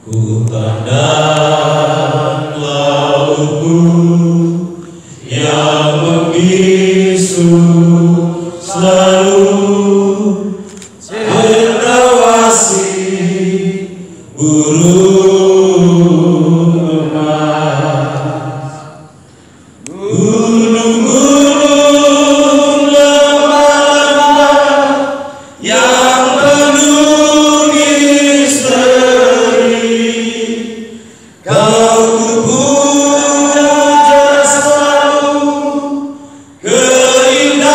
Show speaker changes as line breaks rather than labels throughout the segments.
Hutan dan lautku yang membisu selalu mengawasi burung emas. Gunung-gunung lembah-lembah yang penuh misteri, Kau puja selalu keindahan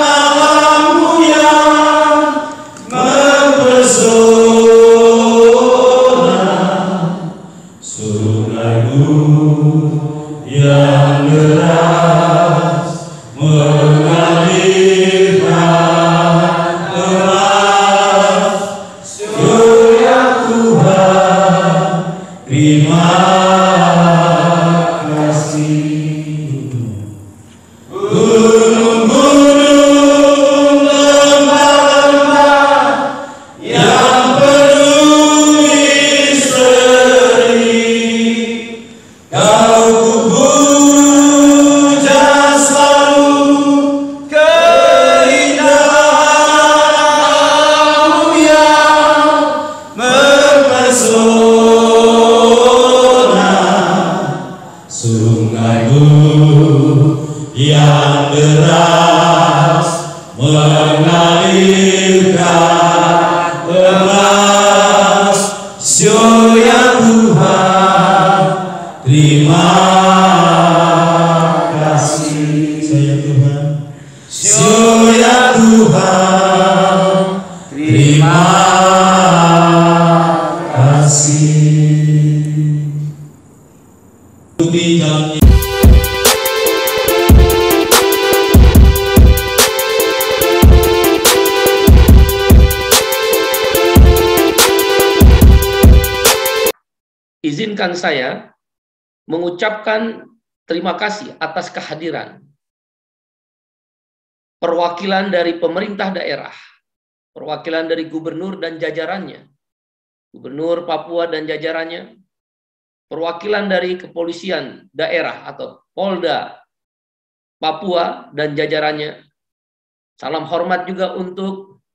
alammu yang mempesona. Sungaimu yang deras mengalirkan emas. Surya Tuhan, terima kasih. Gunung-gunung lembah-lembah yang penuh misteri, Kau puja selalu keindahanmu yang mempesona. Sungaimu yang deras mengalirkan emas. Surya Tuhan, terima kasih. Surya Tuhan, Surya Tuhan, terima kasih. Ikuti jalannya.
Izinkan saya mengucapkan terima kasih atas kehadiran perwakilan dari pemerintah daerah, perwakilan dari gubernur dan jajarannya, gubernur Papua dan jajarannya, perwakilan dari kepolisian daerah atau Polda Papua dan jajarannya. Salam hormat juga untuk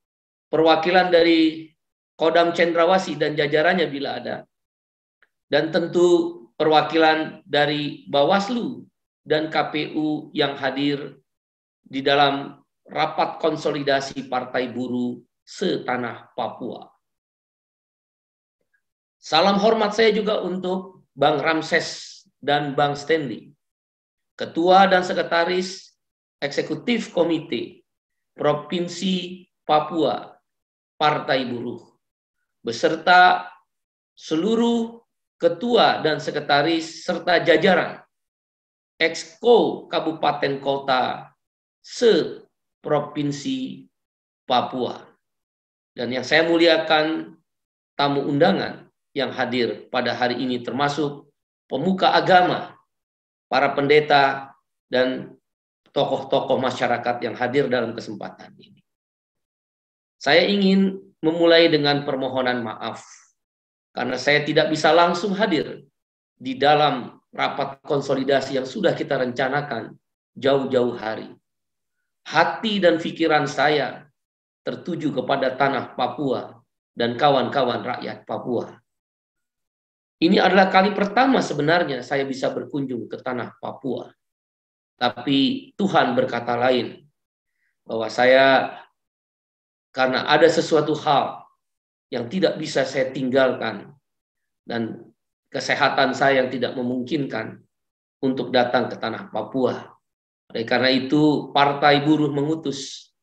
perwakilan dari Kodam Cendrawasih dan jajarannya bila ada. Dan tentu perwakilan dari Bawaslu dan KPU yang hadir di dalam rapat konsolidasi Partai Buruh setanah Papua. Salam hormat saya juga untuk Bang Ramses dan Bang Stanley, Ketua dan Sekretaris Eksekutif Komite Provinsi Papua Partai Buruh, beserta seluruh ketua dan sekretaris serta jajaran Exco Kabupaten Kota se-Provinsi Papua. Dan yang saya muliakan, tamu undangan yang hadir pada hari ini termasuk pemuka agama, para pendeta, dan tokoh-tokoh masyarakat yang hadir dalam kesempatan ini. Saya ingin memulai dengan permohonan maaf karena saya tidak bisa langsung hadir di dalam rapat konsolidasi yang sudah kita rencanakan jauh-jauh hari. Hati dan pikiran saya tertuju kepada tanah Papua dan kawan-kawan rakyat Papua. Ini adalah kali pertama sebenarnya saya bisa berkunjung ke tanah Papua. Tapi Tuhan berkata lain, bahwa saya karena ada sesuatu hal yang tidak bisa saya tinggalkan dan kesehatan saya yang tidak memungkinkan untuk datang ke tanah Papua. Oleh karena itu Partai Buruh mengutus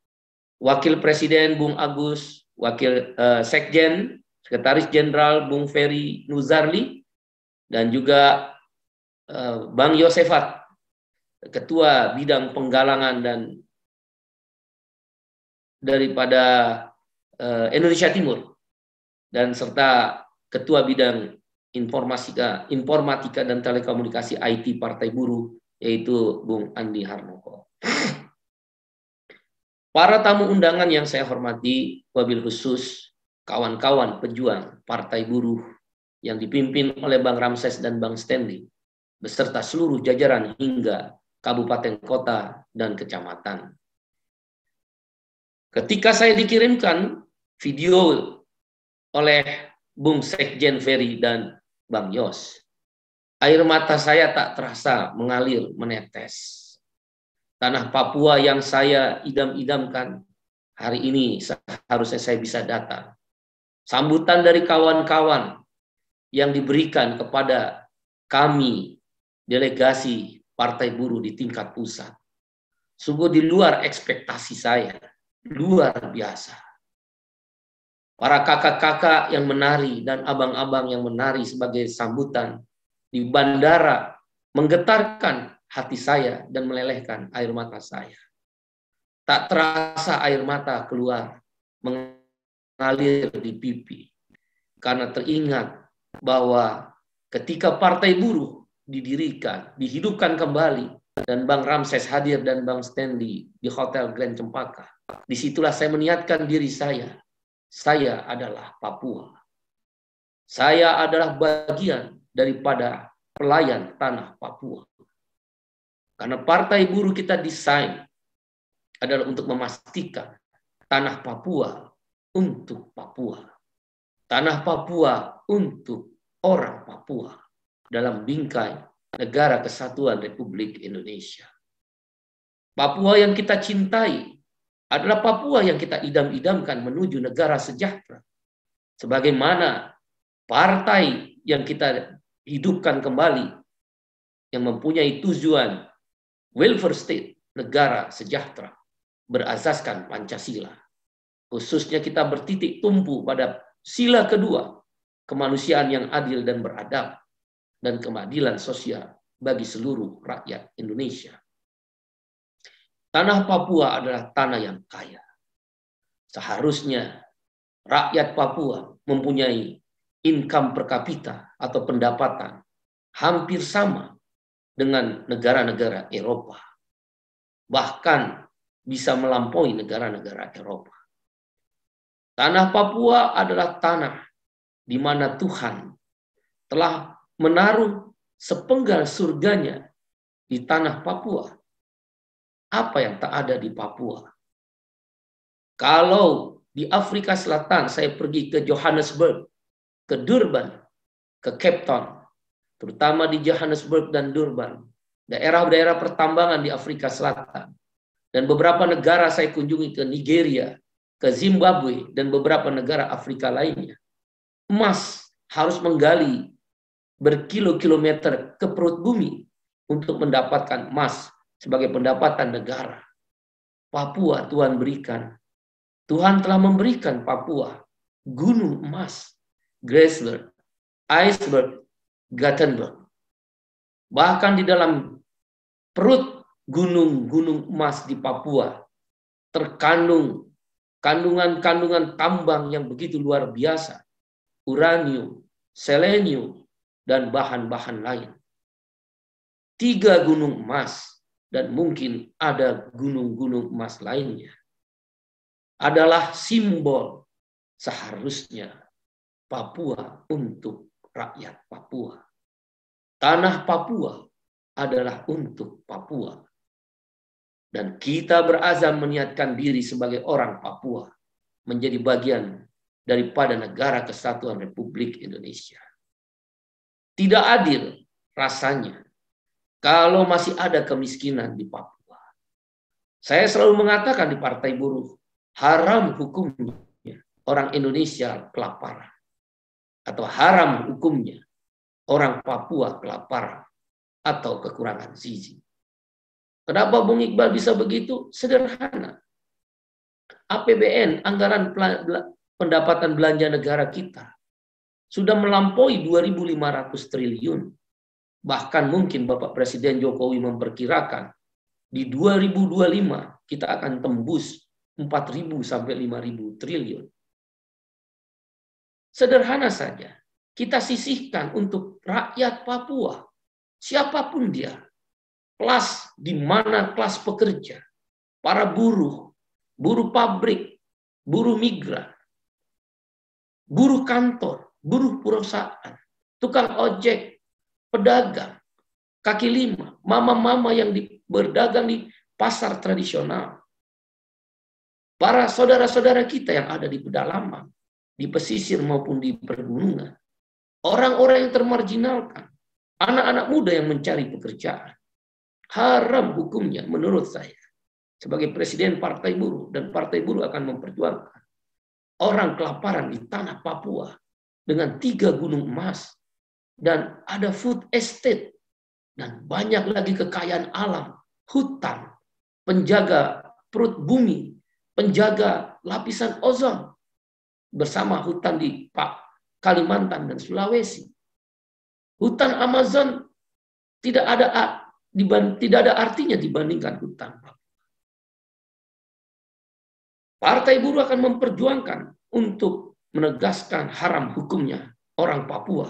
Wakil Presiden Bung Agus, Wakil Sekjen, Sekretaris Jenderal Bung Ferry Nuzarli, dan juga Bang Yosefat, Ketua Bidang Penggalangan dan daripada Indonesia Timur, dan serta Ketua Bidang Informatika dan Telekomunikasi IT Partai Buruh, yaitu Bung Andi Harmoko. Para tamu undangan yang saya hormati, wabil khusus kawan-kawan pejuang Partai Buruh yang dipimpin oleh Bang Ramses dan Bang Stanley, beserta seluruh jajaran hingga kabupaten kota dan kecamatan. Ketika saya dikirimkan video oleh Bung Sekjen Ferry dan Bang Yos, air mata saya tak terasa mengalir menetes. Tanah Papua yang saya idam-idamkan, hari ini seharusnya saya bisa datang. Sambutan dari kawan-kawan yang diberikan kepada kami, delegasi Partai Buruh di tingkat pusat, sungguh di luar ekspektasi saya, luar biasa. Para kakak-kakak yang menari dan abang-abang yang menari sebagai sambutan di bandara menggetarkan hati saya dan melelehkan air mata saya. Tak terasa air mata keluar, mengalir di pipi. Karena teringat bahwa ketika Partai Buruh didirikan, dihidupkan kembali, dan Bang Ramses hadir dan Bang Stanley di Hotel Grand Cempaka, disitulah saya meniatkan diri saya adalah Papua. Saya adalah bagian daripada pelayan tanah Papua. Karena Partai Buruh kita desain adalah untuk memastikan tanah Papua untuk Papua. Tanah Papua untuk orang Papua dalam bingkai Negara Kesatuan Republik Indonesia. Papua yang kita cintai adalah Papua yang kita idam-idamkan menuju negara sejahtera. Sebagaimana partai yang kita hidupkan kembali yang mempunyai tujuan welfare state, negara sejahtera, berasaskan Pancasila. Khususnya kita bertitik tumpu pada sila kedua, kemanusiaan yang adil dan beradab, dan keadilan sosial bagi seluruh rakyat Indonesia. Tanah Papua adalah tanah yang kaya. Seharusnya rakyat Papua mempunyai income per kapita atau pendapatan hampir sama dengan negara-negara Eropa. Bahkan bisa melampaui negara-negara Eropa. Tanah Papua adalah tanah di mana Tuhan telah menaruh sepenggal surganya di tanah Papua. Apa yang tak ada di Papua? Kalau di Afrika Selatan saya pergi ke Johannesburg, ke Durban, ke Cape Town, terutama di Johannesburg dan Durban, daerah-daerah pertambangan di Afrika Selatan, dan beberapa negara saya kunjungi ke Nigeria, ke Zimbabwe, dan beberapa negara Afrika lainnya. Emas harus menggali berkilo-kilometer ke perut bumi untuk mendapatkan emas sebagai pendapatan negara. Papua Tuhan berikan. Tuhan telah memberikan Papua gunung emas, Grassberg, Iceberg, Gothenburg. Bahkan di dalam perut gunung-gunung emas di Papua terkandung kandungan-kandungan tambang yang begitu luar biasa, uranium, selenium, dan bahan-bahan lain. 3 gunung emas, dan mungkin ada gunung-gunung emas lainnya, adalah simbol seharusnya Papua untuk rakyat Papua. Tanah Papua adalah untuk Papua. Dan kita berazam meniatkan diri sebagai orang Papua menjadi bagian daripada Negara Kesatuan Republik Indonesia. Tidak adil rasanya kalau masih ada kemiskinan di Papua. Saya selalu mengatakan di Partai Buruh, haram hukumnya orang Indonesia kelaparan. Atau haram hukumnya orang Papua kelaparan atau kekurangan gizi. Kenapa Bung Iqbal bisa begitu? Sederhana. APBN, anggaran pendapatan belanja negara kita, sudah melampaui 2.500 triliun. Bahkan mungkin Bapak Presiden Jokowi memperkirakan di 2025 kita akan tembus 4.000 sampai 5.000 triliun. Sederhana saja. Kita sisihkan untuk rakyat Papua. Siapapun dia. Kelas di mana kelas pekerja, para buruh, buruh pabrik, buruh migran. buruh kantor, buruh perusahaan, tukang ojek, pedagang, kaki lima, mama-mama yang berdagang di pasar tradisional, para saudara-saudara kita yang ada di pedalaman, di pesisir maupun di pergunungan, orang-orang yang termarginalkan, anak-anak muda yang mencari pekerjaan. Haram hukumnya menurut saya sebagai presiden Partai Buruh, dan Partai Buruh akan memperjuangkan orang kelaparan di tanah Papua dengan 3 gunung emas dan ada food estate dan banyak lagi kekayaan alam, hutan, penjaga perut bumi, penjaga lapisan ozon bersama hutan di Kalimantan dan Sulawesi. Hutan Amazon tidak ada artinya dibandingkan hutan. Partai Buruh akan memperjuangkan untuk menegaskan haram hukumnya orang Papua,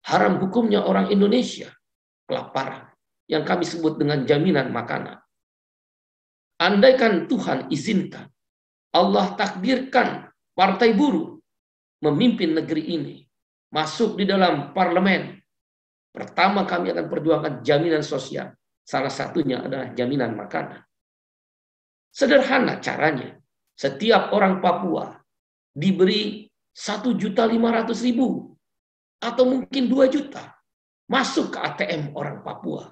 haram hukumnya orang Indonesia, kelaparan yang kami sebut dengan jaminan makanan. Andaikan Tuhan izinkan, Allah takdirkan Partai Buruh memimpin negeri ini, masuk di dalam parlemen, pertama kami akan perjuangkan jaminan sosial. Salah satunya adalah jaminan makanan. Sederhana caranya. Setiap orang Papua diberi 1.500.000 atau mungkin 2 juta masuk ke ATM orang Papua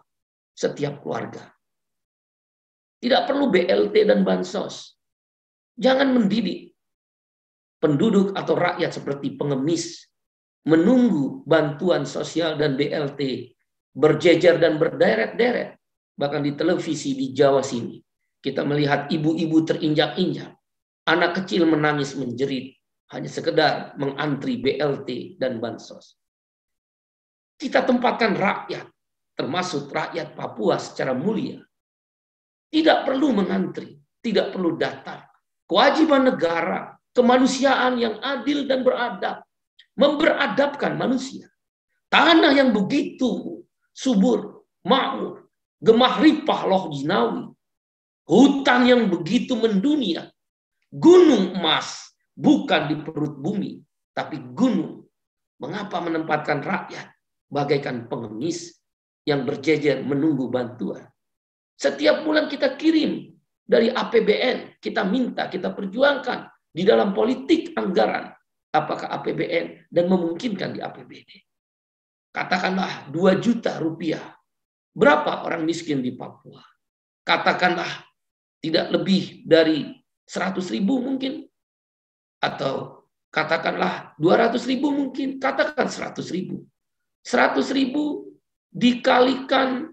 setiap keluarga. Tidak perlu BLT dan bansos. Jangan mendidik penduduk atau rakyat seperti pengemis menunggu bantuan sosial dan BLT berjejer dan berderet-deret. Bahkan di televisi di Jawa sini kita melihat ibu-ibu terinjak-injak. Anak kecil menangis menjerit hanya sekedar mengantri BLT dan bansos. Kita tempatkan rakyat, termasuk rakyat Papua secara mulia. Tidak perlu mengantri, tidak perlu datang. Kewajiban negara, kemanusiaan yang adil dan beradab, memberadabkan manusia. Tanah yang begitu subur, makmur, gemah ripah loh jinawi. Hutan yang begitu mendunia. Gunung emas bukan di perut bumi, tapi gunung. Mengapa menempatkan rakyat bagaikan pengemis yang berjejer menunggu bantuan? Setiap bulan kita kirim dari APBN, kita minta, kita perjuangkan di dalam politik anggaran. Apakah APBN dan memungkinkan di APBD. Katakanlah 2 juta rupiah. Berapa orang miskin di Papua? Katakanlah tidak lebih dari 100.000 mungkin, atau katakanlah 200.000 mungkin, katakan 100.000. 100.000 dikalikan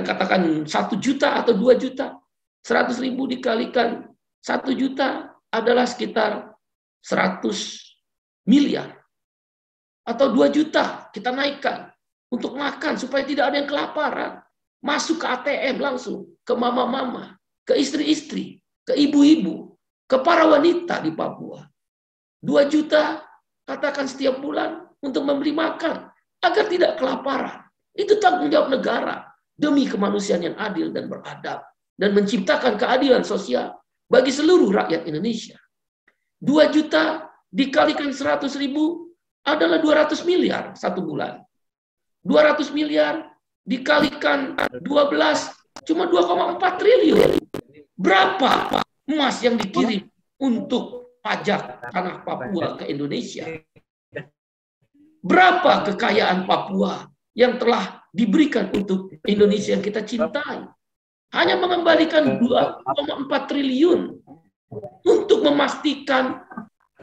katakan 1 juta atau 2 juta. 100.000 dikalikan 1 juta adalah sekitar 100 miliar. Atau 2 juta kita naikkan untuk makan supaya tidak ada yang kelaparan. Masuk ke ATM langsung, ke mama-mama, ke istri-istri, ke ibu-ibu, ke para wanita di Papua. 2 juta katakan setiap bulan untuk membeli makan agar tidak kelaparan. Itu tanggung jawab negara demi kemanusiaan yang adil dan beradab dan menciptakan keadilan sosial bagi seluruh rakyat Indonesia. 2 juta dikalikan 100.000 adalah 200 miliar satu bulan. 200 miliar dikalikan 12 cuma 2,4 triliun. Berapa emas yang dikirim untuk pajak tanah Papua ke Indonesia? Berapa kekayaan Papua yang telah diberikan untuk Indonesia yang kita cintai? Hanya mengembalikan 2,4 triliun untuk memastikan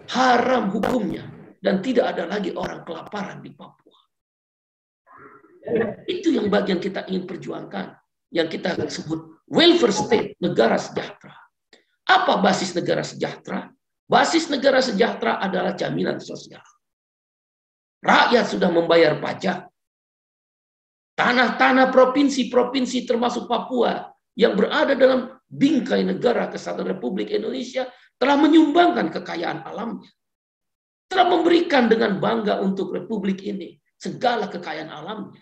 haram hukumnya dan tidak ada lagi orang kelaparan di Papua. Itu yang bagian kita ingin perjuangkan, yang kita sebut welfare state, negara sejahtera. Apa basis negara sejahtera? Basis negara sejahtera adalah jaminan sosial. Rakyat sudah membayar pajak. Tanah-tanah provinsi-provinsi termasuk Papua yang berada dalam bingkai negara Kesatuan Republik Indonesia telah menyumbangkan kekayaan alamnya. Telah memberikan dengan bangga untuk Republik ini segala kekayaan alamnya.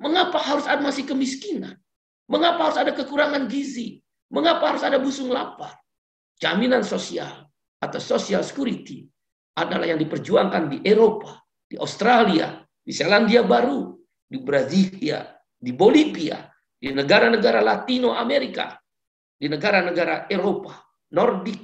Mengapa harus ada masih kemiskinan? Mengapa harus ada kekurangan gizi? Mengapa harus ada busung lapar? jaminan sosial atau social security adalah yang diperjuangkan di Eropa, di Australia, di Selandia Baru, di Brasilia, di Bolivia, di negara-negara Latino Amerika, di negara-negara Eropa, Nordik.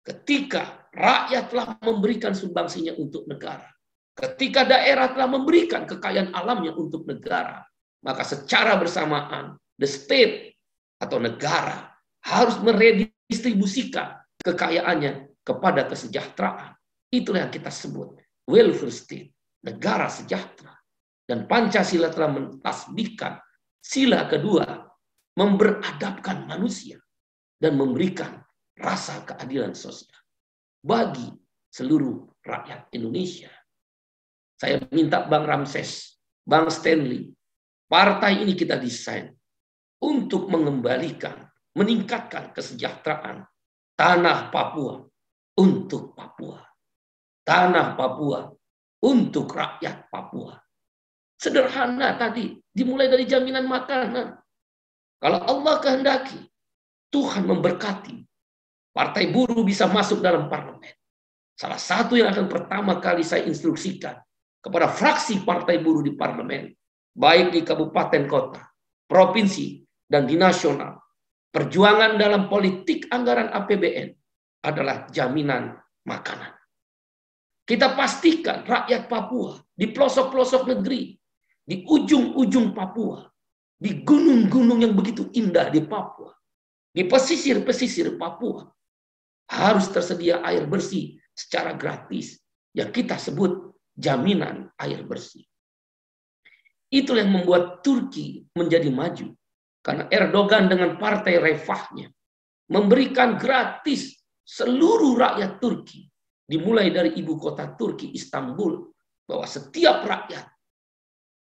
Ketika rakyat telah memberikan sumbangsinya untuk negara, ketika daerah telah memberikan kekayaan alamnya untuk negara, maka secara bersamaan the state atau negara harus meredistribusikan kekayaannya kepada kesejahteraan. Itulah yang kita sebut welfare state, negara sejahtera. Dan Pancasila telah mentasbihkan sila kedua, memberadabkan manusia dan memberikan rasa keadilan sosial bagi seluruh rakyat Indonesia. Saya minta Bang Ramses, Bang Stanley, partai ini kita desain untuk mengembalikan, meningkatkan kesejahteraan tanah Papua untuk Papua. Tanah Papua untuk rakyat Papua. Sederhana tadi, dimulai dari jaminan makanan. Kalau Allah kehendaki, Tuhan memberkati, Partai Buruh bisa masuk dalam parlemen. Salah satu yang akan pertama kali saya instruksikan kepada fraksi Partai Buruh di parlemen, baik di kabupaten kota, provinsi, dan di nasional, perjuangan dalam politik anggaran APBN adalah jaminan makanan. Kita pastikan rakyat Papua di pelosok-pelosok negeri, di ujung-ujung Papua, di gunung-gunung yang begitu indah di Papua, di pesisir-pesisir Papua, harus tersedia air bersih secara gratis yang kita sebut jaminan air bersih. Itulah yang membuat Turki menjadi maju, karena Erdogan dengan partai Refahnya memberikan gratis seluruh rakyat Turki, dimulai dari ibu kota Turki, Istanbul, bahwa setiap rakyat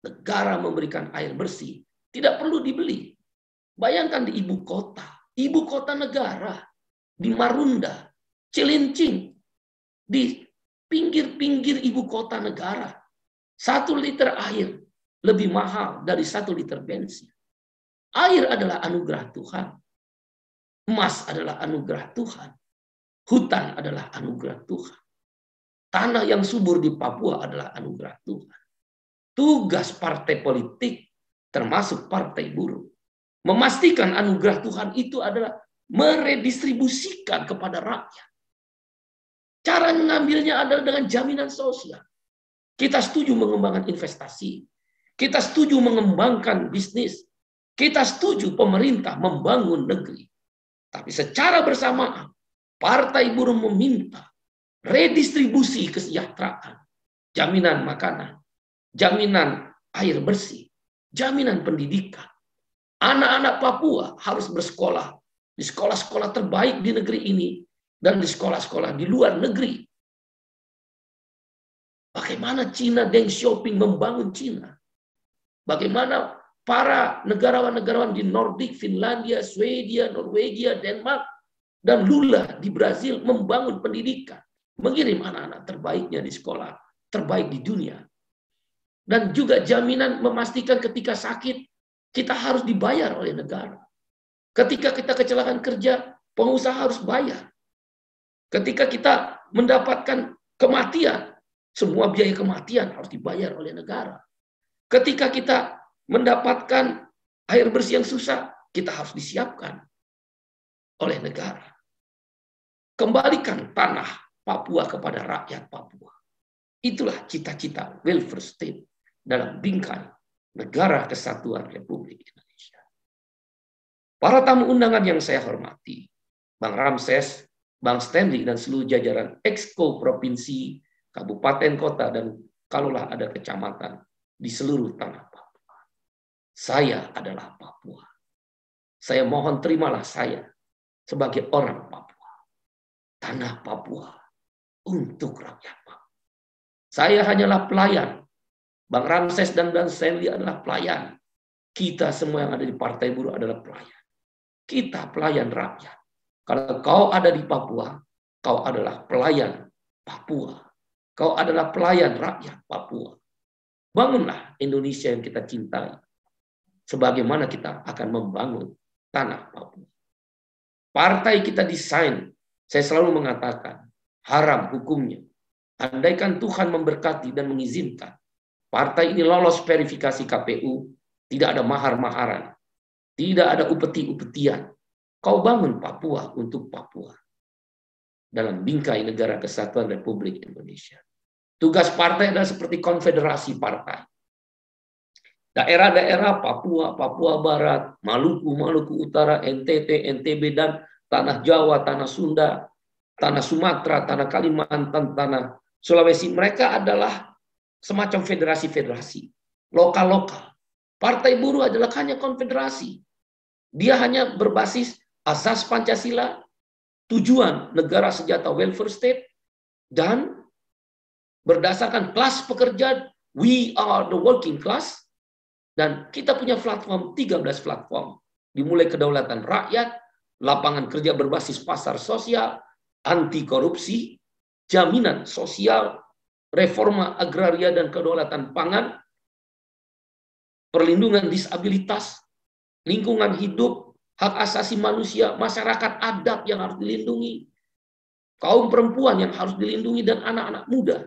negara memberikan air bersih, tidak perlu dibeli. Bayangkan di ibu kota negara, di Marunda, Cilincing, di pinggir-pinggir ibu kota negara, 1 liter air lebih mahal dari 1 liter bensin. Air adalah anugerah Tuhan. Emas adalah anugerah Tuhan. Hutan adalah anugerah Tuhan. Tanah yang subur di Papua adalah anugerah Tuhan. Tugas partai politik, termasuk Partai Buruh, memastikan anugerah Tuhan itu adalah meredistribusikan kepada rakyat. Cara mengambilnya adalah dengan jaminan sosial. Kita setuju mengembangkan investasi. Kita setuju mengembangkan bisnis. Kita setuju pemerintah membangun negeri. Tapi secara bersamaan, Partai Buruh meminta redistribusi kesejahteraan, jaminan makanan, jaminan air bersih, jaminan pendidikan. Anak-anak Papua harus bersekolah di sekolah-sekolah terbaik di negeri ini dan di sekolah-sekolah di luar negeri. Bagaimana Cina Deng Xiaoping membangun Cina? Bagaimana para negarawan-negarawan di Nordik, Finlandia, Swedia, Norwegia, Denmark, dan Lula di Brasil membangun pendidikan, mengirim anak-anak terbaiknya di sekolah terbaik di dunia. Dan juga jaminan memastikan ketika sakit, kita harus dibayar oleh negara. Ketika kita kecelakaan kerja, pengusaha harus bayar. Ketika kita mendapatkan kematian, semua biaya kematian harus dibayar oleh negara. Ketika kita mendapatkan air bersih yang susah, kita harus disiapkan oleh negara. Kembalikan tanah Papua kepada rakyat Papua. Itulah cita-cita welfare state dalam bingkai Negara Kesatuan Republik Indonesia. Para tamu undangan yang saya hormati, Bang Ramses, Bang Stanley, dan seluruh jajaran Exco Provinsi, Kabupaten, Kota, dan kalaulah ada kecamatan di seluruh tanah Papua. Saya adalah Papua. Saya mohon terimalah saya sebagai orang Papua. Tanah Papua untuk rakyat Papua. Saya hanyalah pelayan. Bang Ramses dan Bang Stanley adalah pelayan. Kita semua yang ada di Partai Buruh adalah pelayan. Kita pelayan rakyat. Kalau kau ada di Papua, kau adalah pelayan Papua. Kau adalah pelayan rakyat Papua. Bangunlah Indonesia yang kita cintai. Sebagaimana kita akan membangun tanah Papua. Partai kita desain Saya selalu mengatakan, haram hukumnya. Andaikan Tuhan memberkati dan mengizinkan partai ini lolos verifikasi KPU, tidak ada mahar-maharan, tidak ada upeti-upetian. Kau bangun Papua untuk Papua dalam bingkai Negara Kesatuan Republik Indonesia. Tugas partai adalah seperti konfederasi partai. Daerah-daerah Papua, Papua Barat, Maluku, Maluku Utara, NTT, NTB, dan tanah Jawa, tanah Sunda, tanah Sumatera, tanah Kalimantan, tanah Sulawesi, mereka adalah semacam federasi-federasi lokal-lokal. Partai Buruh adalah hanya konfederasi. Dia hanya berbasis asas Pancasila, tujuan negara sejahtera welfare state, dan berdasarkan kelas pekerja, we are the working class. Dan kita punya platform, 13 platform. Dimulai kedaulatan rakyat, lapangan kerja berbasis pasar sosial, anti korupsi, jaminan sosial, reforma agraria dan kedaulatan pangan, perlindungan disabilitas, lingkungan hidup, hak asasi manusia, masyarakat adat yang harus dilindungi, kaum perempuan yang harus dilindungi, dan anak-anak muda.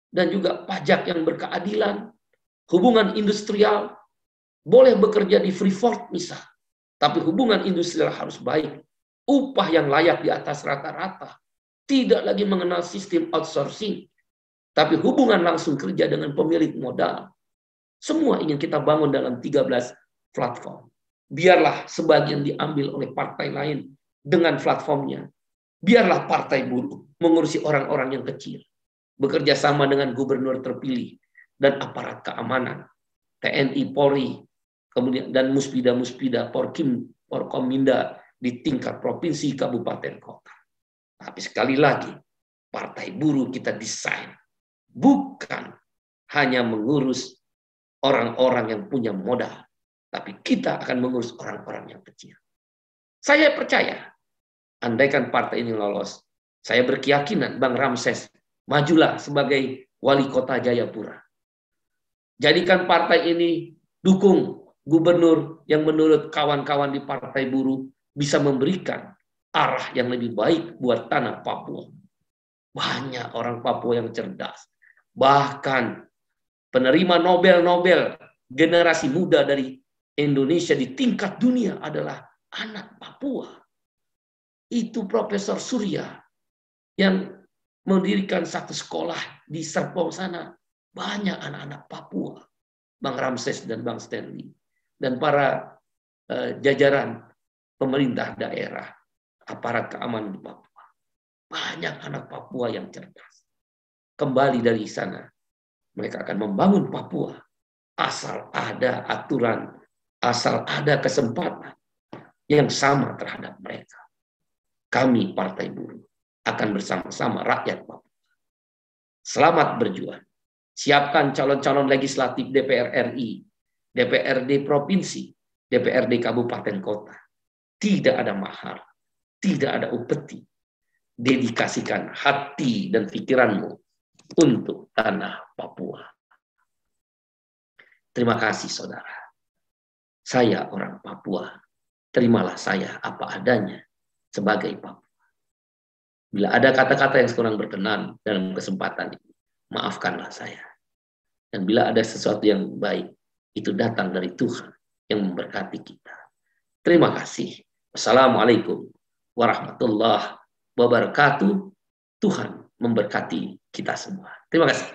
Dan juga pajak yang berkeadilan, hubungan industrial, boleh bekerja di Freeport misal, tapi hubungan industrial harus baik, upah yang layak di atas rata-rata, tidak lagi mengenal sistem outsourcing, tapi hubungan langsung kerja dengan pemilik modal. Semua ingin kita bangun dalam 13 platform. Biarlah sebagian diambil oleh partai lain dengan platformnya. Biarlah partai buruh mengurusi orang-orang yang kecil, bekerja sama dengan gubernur terpilih dan aparat keamanan, TNI, Polri, kemudian dan muspida-muspida, Porkim, Porkominda di tingkat provinsi, kabupaten, kota. Tapi sekali lagi, partai buruh kita desain bukan hanya mengurus orang-orang yang punya modal, tapi kita akan mengurus orang-orang yang kecil. Saya percaya, andaikan partai ini lolos, saya berkeyakinan Bang Ramses majulah sebagai wali kota Jayapura. Jadikan partai ini dukung gubernur yang menurut kawan-kawan di partai buruh bisa memberikan arah yang lebih baik buat tanah Papua. Banyak orang Papua yang cerdas. Bahkan penerima Nobel generasi muda dari Indonesia di tingkat dunia adalah anak Papua. Itu Profesor Surya yang mendirikan satu sekolah di Serpong sana. Banyak anak-anak Papua, Bang Ramses dan Bang Stanley, dan para jajaran pemerintah daerah, aparat keamanan di Papua. Banyak anak Papua yang cerdas. Kembali dari sana, mereka akan membangun Papua. Asal ada aturan, asal ada kesempatan yang sama terhadap mereka. Kami Partai Buruh akan bersama-sama rakyat Papua. Selamat berjuang. Siapkan calon-calon legislatif DPR RI, DPRD Provinsi, DPRD Kabupaten Kota. Tidak ada mahar, tidak ada upeti. Dedikasikan hati dan pikiranmu untuk tanah Papua. Terima kasih saudara. Saya orang Papua. Terimalah saya apa adanya sebagai Papua. Bila ada kata-kata yang kurang berkenan dalam kesempatan ini, maafkanlah saya. Dan bila ada sesuatu yang baik, itu datang dari Tuhan yang memberkati kita. Terima kasih. Wassalamualaikum warahmatullahi wabarakatuh. Tuhan memberkati kita semua. Terima kasih.